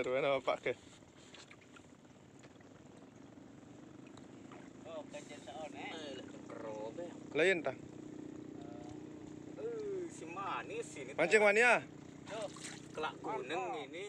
Ruana bapak ke. Oh, kajian tahun kerobe. Lain tah. Si manis ini. Mancing mania. Tuh, kelak kuning ini.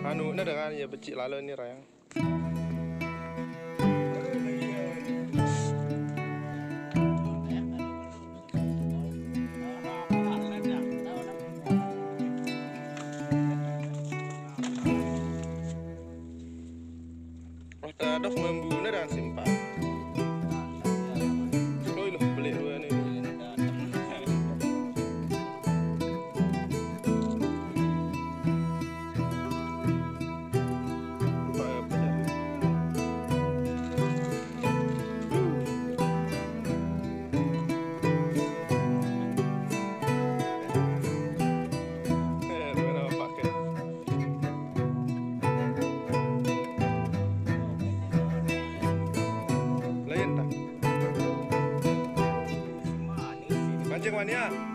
Anu na dengan ya becik lalu ni rayang. Ada membunuh dan simpan. Loh beli dua ni. Mancing mania.